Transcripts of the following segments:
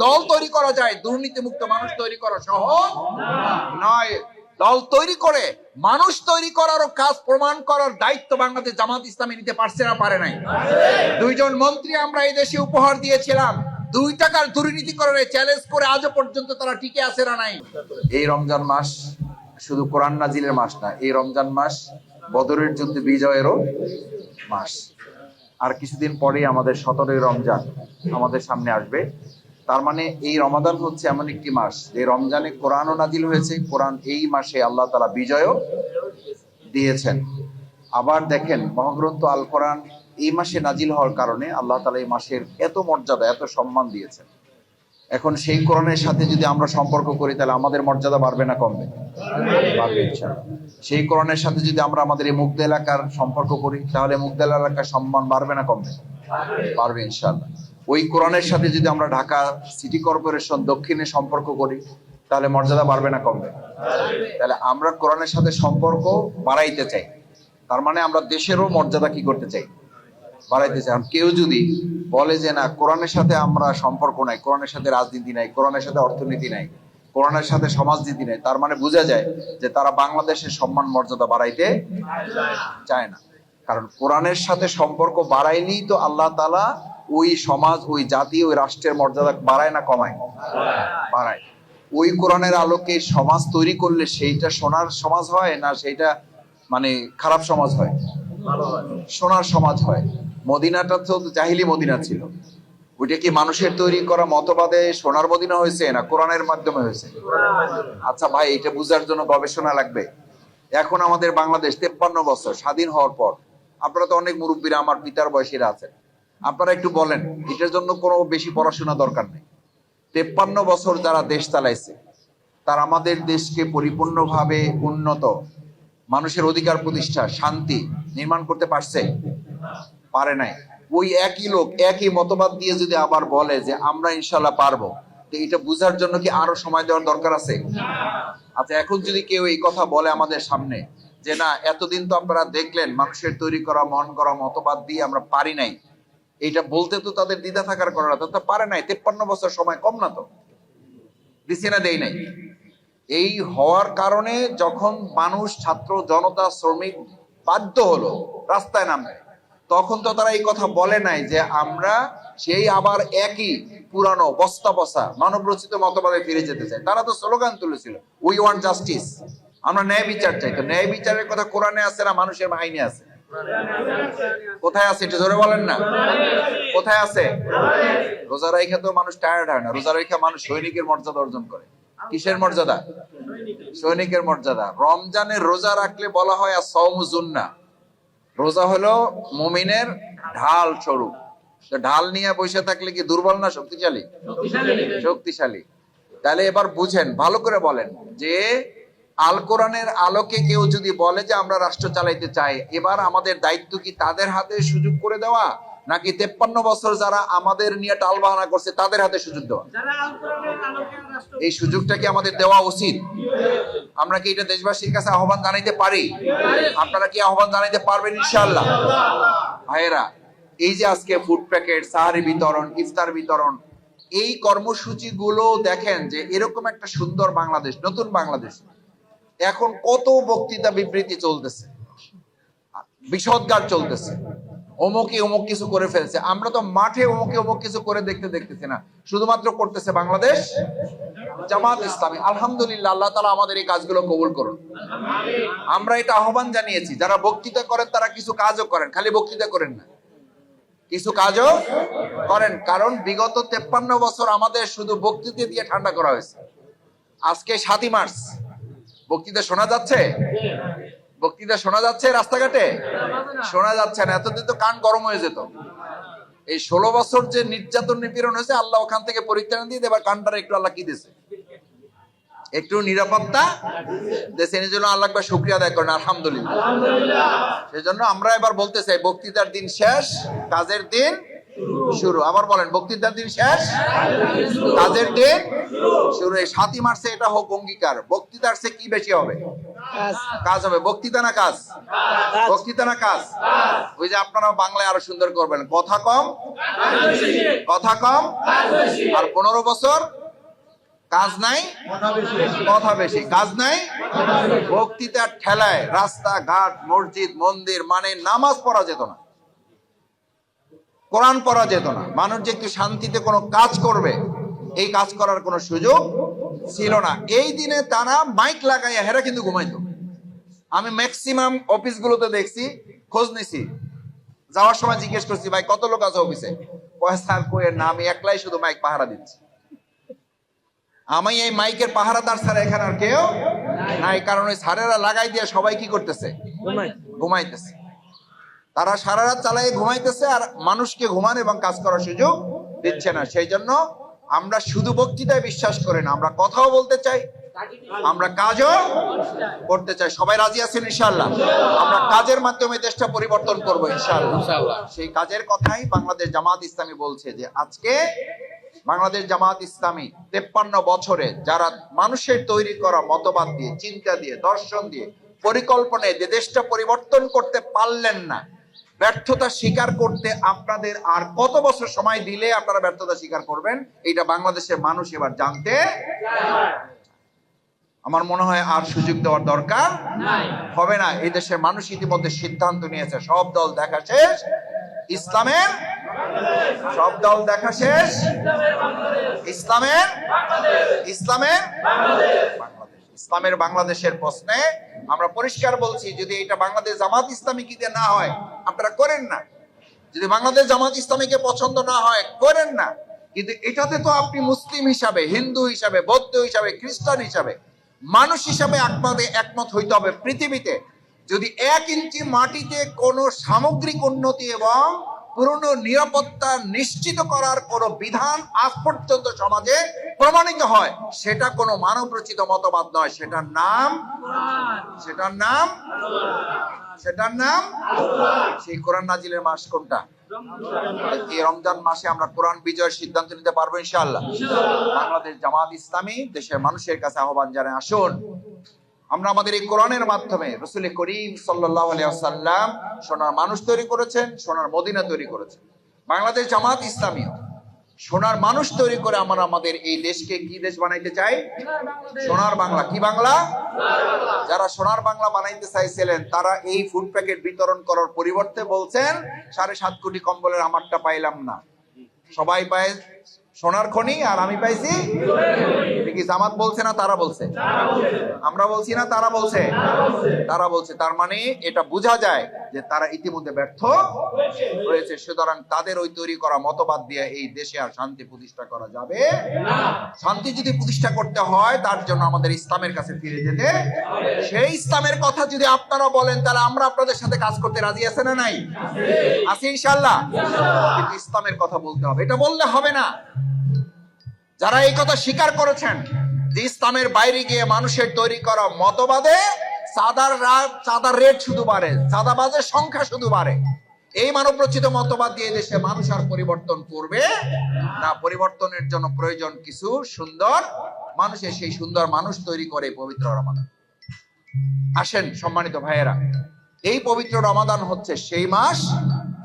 দল তৈরি করা যায়, দুর্নীতিমুক্ত মানুষ তৈরি করা সহজ নয়। দল তৈরি করে মানুষ তৈরি করার কাজ প্রমাণ করার দায়িত্ব বাংলাদেশ জামাত ইসলামী নিতে পারছে না, পারে নাই। 2 জন মন্ত্রী আমরা এই দেশে উপহার দিয়েছিলাম, 2 টাকার দুর্নীতি করে চ্যালেঞ্জ করে আজও পর্যন্ত তারা টিকে আছে না নাই। এই রমজান মাস শুধু কোরআন নাজিলের মাস না, এই রমজান মাস বদরের যুদ্ধে বিজয়েরও মাস। আর কিছুদিন পরেই আমাদের 17ই রমজান আমাদের সামনে আসবে। তার মানে এই রমাদান হচ্ছে এমন একটি মাস যে রমজানে কোরআনও নাজিল হয়েছে, কোরআন এই মাসে আল্লাহ তাআলা বিজয়ও দিয়েছেন। আবার দেখেন মহাগ্রন্থ আল কোরআন এই মাসে নাজিল হওয়ার কারণে আল্লাহ তাআলা এই মাসের এত মর্যাদা, এত সম্মান দিয়েছেন। এখন সেই কোরআনের সাথে যদি আমরা সম্পর্ক করি তাহলে আমাদের মর্যাদা বাড়বে না কমবে? বাড়বে ইনশাআল্লাহ। সেই কোরআনের সাথে যদি আমরা আমাদের এই মুগদা এলাকার সম্পর্ক করি তাহলে মুগদা এলাকার সম্মান বাড়বে না কমবে? বাড়বে ইনশাআল্লাহ। ওই কোরআনের সাথে যদি আমরা ঢাকা সিটি কর্পোরেশন দক্ষিণে সম্পর্ক করি তাহলে মর্যাদা বাড়বে না কমবে? তাহলে আমরা কোরআনের সাথে সম্পর্ক বাড়াইতে চাই, তার মানে আমরা দেশেরও মর্যাদা কি করতে চাই? বাড়াইতে চাই। কেউ যদি বলে যে না কোরআনের সাথে আমরা সম্পর্ক নাই, কোরআনের সাথে রাজনীতি নাই, কোরআনের সাথে অর্থনীতি নাই, কোরআনের সাথে সমাজনীতি নাই, তার মানে বোঝা যায় যে তারা বাংলাদেশের সম্মান মর্যাদা বাড়াইতে চায় না। কারণ কোরআনের সাথে সম্পর্ক বাড়াইলেই তো আল্লাহ তাআলা ওই সমাজ, ওই জাতি, ওই রাষ্ট্রের মর্যাদা বাড়ায় না কমায়? বাড়ায়। ওই কোরআনের আলোকে সমাজ তৈরি করলে সেইটা সোনার সমাজ হয় না সেইটা মানে খারাপ সমাজ হয়? সোনার সমাজ হয়। মদিনাটা তো জাহিলি মদিনা ছিল, ওইটা কি মানুষের তৈরি করা মতবাদে সোনার মদিনা হয়েছে না কোরআনের মাধ্যমে হয়েছে? আচ্ছা ভাই, এটা বুঝার জন্য গবেষণা লাগবে। এখন আমাদের বাংলাদেশ 53 বছর স্বাধীন হওয়ার পর, আপনারা তো অনেক মুরব্বীরা আমার পিতার বয়সীরা আছেন, আপনারা একটু বলেন এটার জন্য কোনো বেশি পড়াশোনা দরকার নেই। 53 বছর যারা দেশ চালাইছে তারা আমাদের দেশকে পরিপূর্ণভাবে উন্নত, মানুষের অধিকার প্রতিষ্ঠা, শান্তি নির্মাণ করতে পারছে? পারে নাই। ওই একই লোক একই মতবাদ দিয়ে যদি আবার বলে যে আমরা ইনশাল্লাহ পারবো, তো এটা বুঝার জন্য কি আরো সময় দেওয়ার দরকার আছে? আচ্ছা, এখন যদি কেউ এই কথা বলে আমাদের সামনে যে না এতদিন তো আপনারা দেখলেন মানুষের তৈরি করা মন করা মতবাদ দিয়ে আমরা পারি নাই, এইটা বলতে তো তাদের দ্বিধা থাকার কারণ না, তো পারে নাই। 53 বছর সময় কম না তো? দিছে না দেই নাই? এই হওয়ার কারণে যখন মানুষ, ছাত্র জনতা, শ্রমিক বাধ্য হলো রাস্তায় নামে, তখন তো তারা এই কথা বলে নাই যে আমরা সেই আবার একই পুরানো বস্তা বসা মানব রচিত মতবাদে ফিরে যেতে চাই। তারা তো স্লোগান তুলেছিল উই ওয়ান্ট জাস্টিস, আমরা ন্যায় বিচার চাই। তো ন্যায় বিচারের কথা কোরআনে আছে না মানুষের আইনে আছে? কোথায় আছে এটা জোরে বলেন না? কোথায় আছে? রোজা রাইখা তো মানুষ টায়ার্ড হয় না, রোজা রাইখা মানুষ সৈনিকের মর্যাদা অর্জন করে। কিসের মর্যাদা? সৈনিকের মর্যাদা। রমজানের রোজা রাখলে বলা হয় আস-সাওমু জুন্নাহ, রোজা হলো মুমিনের ঢাল স্বরূপ। ঢাল নিয়ে বসে থাকলে কি দুর্বল না শক্তিশালী? শক্তিশালী। তাহলে এবার বুঝেন, ভালো করে বলেন যে আল কোরআনের আলোকে কেউ যদি বলে যে আমরা রাষ্ট্র চালাইতে চাই, এবার আমাদের দায়িত্ব কি তাদের হাতে সুযোগ করে দেওয়া, নাকি 53 বছর যারা আমাদের নিয়ে টালবাহানা করছে তাদের হাতে সুযোগ দেওয়া? এই সুযোগটা কি আমাদের দেওয়া উচিত? আমরা কি এটা দেশবাসীর কাছে আহ্বান জানাইতে পারি? আপনারা কি আহ্বান জানাইতে পারবেন ইনশাআল্লাহ? ভাইয়েরা, এই যে আজকে ফুড প্যাকেট, সাহারি বিতরণ, ইফতার বিতরণ, এই কর্মসূচি গুলো দেখেন যে এরকম একটা সুন্দর বাংলাদেশ, নতুন বাংলাদেশ, এখন কত বক্তৃতা বিবৃতি চলতেছে, বিষোদ্গার চলতেছে, অমুকে অমুক কিছু করে ফেলছে। আমরা তো মাঠে অমুকে অমুক কিছু করে দেখতেছি না, শুধুমাত্র করতেছে বাংলাদেশ জামাত ইসলামী। আলহামদুলিল্লাহ, আল্লাহ তাআলা আমাদের এই কাজগুলো কবুল করুন। আমরা এটা আহ্বান জানিয়েছি, যারা বক্তৃতা করেন তারা কিছু কাজও করেন, খালি বক্তৃতা করেন না, কিছু কাজও করেন। কারণ বিগত 53 বছর আমাদের শুধু বক্তৃতা দিয়ে ঠান্ডা করা হয়েছে। আজকে 7ই মার্চ, বক্তৃতা শোনা যাচ্ছে? বক্তৃতা শোনা যাচ্ছে রাস্তাঘাটে? শোনা যাচ্ছে না। এতদিন তো কান গরম হয়ে যেত। এই 16 বছর যে নির্যাতন নিপীড়ন হয়েছে, আল্লাহ ওখান থেকে পরিত্রাণ দিয়ে এবার কানটারে একটু আল্লাহ কি দিয়েছে? একটু নিরাপত্তা দেশে। এই জন্য আল্লাহ একবার শুকরিয়া আদায় করেন, আলহামদুলিল্লাহ। সেই জন্য আমরা এবার বলতে চাই বক্তৃতার দিন শেষ, কাজের দিন শুরু। আবার বলেন, বক্তৃতার দিন শেষ, কাজের দিন শুরু। এই 7ই মার্চে এটা হোক অঙ্গীকার, বক্তৃতার চেয়ে কি বেশি হবে? কাজ হবে। বক্তৃতা না কাজ? বক্তৃতা না কাজ? ওই যে আপনারা বাংলায় আরো সুন্দর করবেন, কথা কম, কথা কম, আর 15 বছর কাজ নাই, কথা বেশি। কাজ নাই, বক্তৃতার ঠেলায় রাস্তাঘাট, মসজিদ, মন্দির মানে নামাজ পড়া যেত না, কোরআন পড়া যেত না। মানুষ যে একটু শান্তিতে কোনো কাজ করবে, এই কাজ করার কোনো সুযোগ ছিল না। এই দিনে তারা মাইক লাগাইয়া হেরা কিন্তু ঘুমাইতো। আমি ম্যাক্সিমাম অফিসগুলোতে দেখছি, খোঁজ নিছি, যাওয়ার সময় জিজ্ঞেস করছি, ভাই কত লোক আছে অফিসে? স্যার কইের না, আমি একলাই শুধু মাইক পাহারা দিচ্ছি। আমি এই মাইকের পাহারাদার ছাড়া এখানে আর কেউ নাই, কারণ ওই সারেরা লাগাই দিয়ে সবাই কি করতেছে? ঘুমাইতেছে। তারা সারা রাত চালাই ঘুমাইতেছে আর মানুষকে ঘুমান এবং কাজ করার সুযোগ দিচ্ছে না। সেই জন্য আমরা শুধু বক্তৃতায় বিশ্বাস করি না, আমরা কথাও বলতে চাই, আমরা কাজও করতে চাই। সবাই রাজি আছেন ইনশাআল্লাহ? আমরা কাজের মাধ্যমে দেশটা পরিবর্তন করব ইনশাআল্লাহ। সেই কাজের কথাই বাংলাদেশ জামাত ইসলামী বলছে যে আজকে বাংলাদেশ জামাত ইসলামী 53 বছরে যারা মানুষের তৈরি করা মতবাদ দিয়ে, চিন্তা দিয়ে, দর্শন দিয়ে, পরিকল্পনায় দেশটা পরিবর্তন করতে পারলেন না, ব্যর্থতা স্বীকার করতে আপনাদের আর কত বছর সময় দিলে আপনারা ব্যর্থতা স্বীকার করবেন? এটা বাংলাদেশের মানুষ এবার জানতে। আমার মনে হয় আর সুযোগ দেওয়ার দরকার হবে না। এই দেশের মানুষ ইতিমধ্যে সিদ্ধান্ত নিয়েছে, সব দল দেখা শেষ, ইসলামের সব দল দেখা শেষ, ইসলামের ইসলামের বাংলাদেশের প্রশ্নে আমরা পরিষ্কার বলছি, যদি এটা বাংলাদেশ জামাত ইসলামী কি না হয় আপনারা করেন না, যদি বাংলাদেশ জামাত ইসলামীকে পছন্দ না হয় করেন না, কিন্তু এটাতে তো আপনি মুসলিম হিসাবে, হিন্দু হিসাবে, বৌদ্ধ হিসাবে, খ্রিস্টান হিসাবে, মানুষ হিসাবে একমত হইতে হবে। পৃথিবীতে যদি 1 ইঞ্চি মাটিতে কোনো সামগ্রিক উন্নতি এবং পূর্ণ নিরাপত্তা নিশ্চিত করার কোন বিধান আজ পর্যন্ত সমাজে প্রমাণিত হয়, সেটা কোনো মানব রচিত মতবাদ নয়, সেটার নাম সেই কোরআন নাজিলের মাস কোনটা? এই রমজান মাসে আমরা কোরআন বিজয়ের সিদ্ধান্ত নিতে পারবো ইনশাআল্লাহ। বাংলাদেশ জামাত ইসলামী দেশের মানুষের কাছে আহ্বান জানায়, আসুন আমরা আমাদের এই কোরআনের মাধ্যমে রাসূল করিম সাল্লাল্লাহু আলাইহি ওয়াসাল্লাম সোনার মানুষ তৈরি করেছেন, সোনার মদিনা তৈরি করেছেন। বাংলাদেশ জামাত ইসলামী সোনার মানুষ তৈরি করে আমরা আমাদের এই দেশকে কি দেশ বানাইতে চাই? সোনার বাংলা। কি বাংলা? যারা সোনার বাংলা বানাইতে চাইছিলেন তারা এই ফুড প্যাকেট বিতরণ করার পরিবর্তে বলছেন 7.5 কোটি কম্বলের আমারটা পাইলাম না, সবাই পায় সোনার খনি আর আমি পাইছি। কি জামাত বলছে না তারা বলছে? আমরা বলছি না তারা বলছে? তারা বলছে। তার মানে এটা বোঝা যায় যে তারা ইতিমধ্যে ব্যর্থ হয়েছে। সুতরাং তাদের ওই তৈরি করা মতবাদ দিয়ে এই দেশে আর শান্তি প্রতিষ্ঠা করা যাবে না। শান্তি যদি প্রতিষ্ঠা করতে হয় তার জন্য আমাদের ইসলামের কাছে ফিরে যেতে। সেই ইসলামের কথা যদি আপনারা বলেন তাহলে আমরা আপনাদের সাথে কাজ করতে রাজি আছে না নাই? আছি ইনশাআল্লাহ। কিন্তু ইসলামের কথা বলতে হবে, এটা বললে হবে না। যারা এই কথা স্বীকার করেছেন যে ইসলামের বাইরে গিয়ে মানুষের তৈরি করা মতবাদে চাঁদার রেট শুধু বাড়ে, চাঁদাবাজের সংখ্যা শুধু বাড়ে, এই মানব রচিত মতবাদ দিয়ে দেশে মানুষ আর পরিবর্তন করবে না। পরিবর্তনের জন্য প্রয়োজন কিছু সুন্দর মানুষের, সেই সুন্দর মানুষ তৈরি করে পবিত্র রমাদান। আসেন সম্মানিত ভাইয়েরা, এই পবিত্র রমাদান হচ্ছে সেই মাস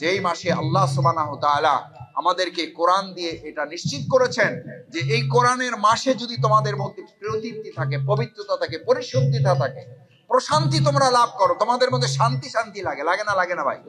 যেই মাসে আল্লাহ সুবহানাহু ওয়া তাআলা আমাদেরকে কোরআন দিয়ে এটা নিশ্চিত করেছেন যে এই কোরআনের মাসে যদি তোমাদের মধ্যে প্রতীপ্তি থাকে, পবিত্রতা থাকে, পরিশুদ্ধতা থাকে, প্রশান্তি তোমরা লাভ করো, তোমাদের মধ্যে শান্তি শান্তি লাগে, লাগে না ভাই?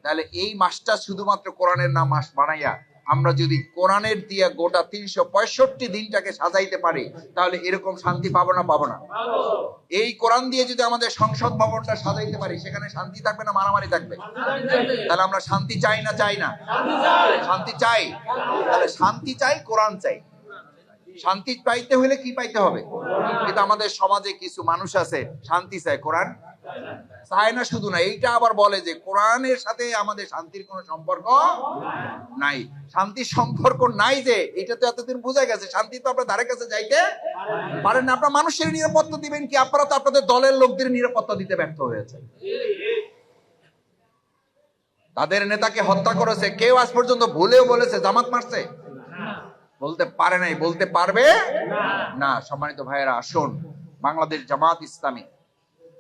তাহলে এই মাসটা শুধুমাত্র কোরআনের নাম মাস বানাইয়া আমরা যদি কোরআনের দিয়ে গোটা 365 দিনটাকে সাজাইতে পারি তাহলে এরকম শান্তি পাবো না? এই কোরআন দিয়ে যদি আমাদের সংসদ ভবনটা সাজাইতে পারি সেখানে শান্তি থাকবে না মারামারি থাকবে? তাহলে আমরা শান্তি চাই না চাই না? শান্তি চাই। তাহলে শান্তি চাই, কোরআন চাই। শান্তি পাইতে হলে কি পাইতে হবে? কিন্তু আমাদের সমাজে কিছু মানুষ আছে শান্তি চায়, কোরআন চায় না। শুধু না, এইটা আবার বলে যে কোরআনের সাথে আমাদের শান্তির কোনো সম্পর্ক নাই। শান্তির সম্পর্ক নাই যে এটা তো এতদিন বোঝা গেছে। শান্তি তো আপনার ধারে কাছে যাইতে পারেন না। আপনার মানুষের নিরাপত্তা দিবেন কি? আপনারা তো আপনাদের দলের লোকদের নিরাপত্তা দিতে ব্যর্থ হয়েছে। তাদের নেতাকে হত্যা করেছে, কেউ আজ পর্যন্ত ভুলেও বলেছে জামাত মারছে? বলতে পারে নাই, বলতে পারবে না। সম্মানিত ভাইয়েরা, আসুন বাংলাদেশ জামাত ইসলামী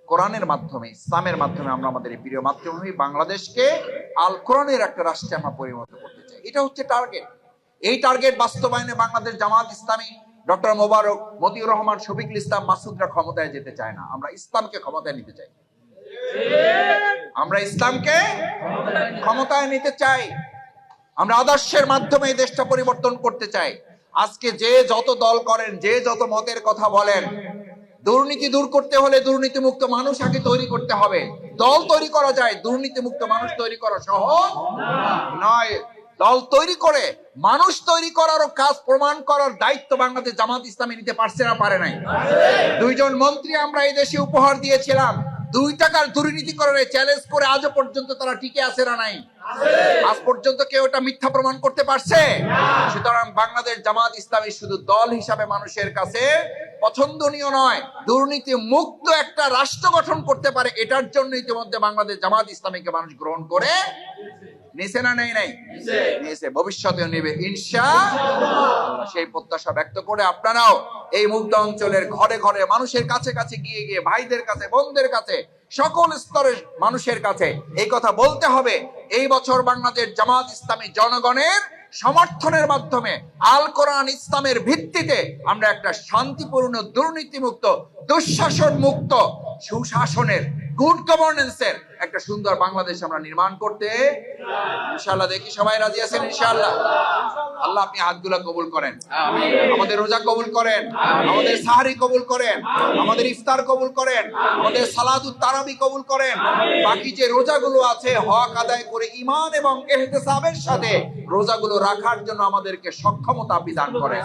কোরআনের মাধ্যমে, ইসলামের মাধ্যমে আমরা আমাদের এই প্রিয় মাতৃভূমি বাংলাদেশকে আল কোরআনের একটা রাষ্ট্রে আমরা পরিণত করতে চাই। এটা হচ্ছে টার্গেট। এই টার্গেট বাস্তবায়নে বাংলাদেশ জামাত ইসলামী, ডক্টর মোবারক, মতিউর রহমান, শফিকুল ইসলাম মাসুদরা ক্ষমতায় যেতে চায় না। আমরা ইসলামকে ক্ষমতায় নিতে চাই। আমরা ইসলামকে ক্ষমতায় নিতে চাই। আমরা আদর্শের মাধ্যমে এই দেশটা পরিবর্তন করতে চাই। আজকে যে যত দল করেন, যে যত মতের কথা বলেন, দুর্নীতি দূর করতে হলে দুর্নীতি মুক্ত মানুষ আগে তৈরি করতে হবে। দল তৈরি করা যায়, দুর্নীতি মুক্ত মানুষ তৈরি করা সহজ নয়। দল তৈরি করে মানুষ তৈরি করারও কাজ প্রমাণ করার দায়িত্ব বাংলাদেশ জামাত ইসলামী নিতে পারছে না, পারে নাই। 2 জন মন্ত্রী আমরা এই দেশে উপহার দিয়েছিলাম, 2 টাকার দুর্নীতি করে চ্যালেঞ্জ করে আজও পর্যন্ত তারা টিকে আছে না নাই? আজ পর্যন্ত কেউ এটা মিথ্যা প্রমাণ করতে পারছে? সুতরাং বাংলাদেশ জামাত ইসলামী শুধু দল হিসাবে মানুষের কাছে পছন্দনীয় নয়, দুর্নীতি মুক্ত একটা রাষ্ট্র গঠন করতে পারে, এটার জন্য ইতিমধ্যে বাংলাদেশ জামাত ইসলামীকে মানুষ গ্রহণ করে নিছে না নেই? নাই, নিয়েছে, ভবিষ্যতেও নেবে ইনশাআল্লাহ। সেই প্রত্যাশা ব্যক্ত করে আপনারাও এই মুগ্ধ অঞ্চলের ঘরে ঘরে মানুষের কাছে কাছে গিয়ে গিয়ে, ভাইদের কাছে, বোনদের কাছে, সকল স্তরের মানুষের কাছে এই কথা বলতে হবে, এই বছর বাংলাদেশ জামাত ইসলামী জনগণের সমর্থনের মাধ্যমে আল কোরআন ইসলামের ভিত্তিতে আমরা একটা শান্তিপূর্ণ, দুর্নীতিমুক্ত, দুঃশাসন মুক্ত, সুশাসনের, গুড গভর্নেন্সের একটা সুন্দর বাংলাদেশ আমরা নির্মাণ করতে ইনশাআল্লাহ। দেখি সবাই রাজি আছেন ইনশাআল্লাহ? আল্লাহ আপনি হাতগুলো কবুল করেন, আমাদের রোজা কবুল করেন, আমাদের সাহারি কবুল করেন, আমাদের ইফতার কবুল করেন, আমাদের সালাতুত তারাবি কবুল করেন। বাকি যে রোজাগুলো আছে হক আদায় করে ঈমান এবং ইহতিসাবের সাথে রোজাগুলো রাখার জন্য আমাদেরকে সক্ষমতা বিধান করেন।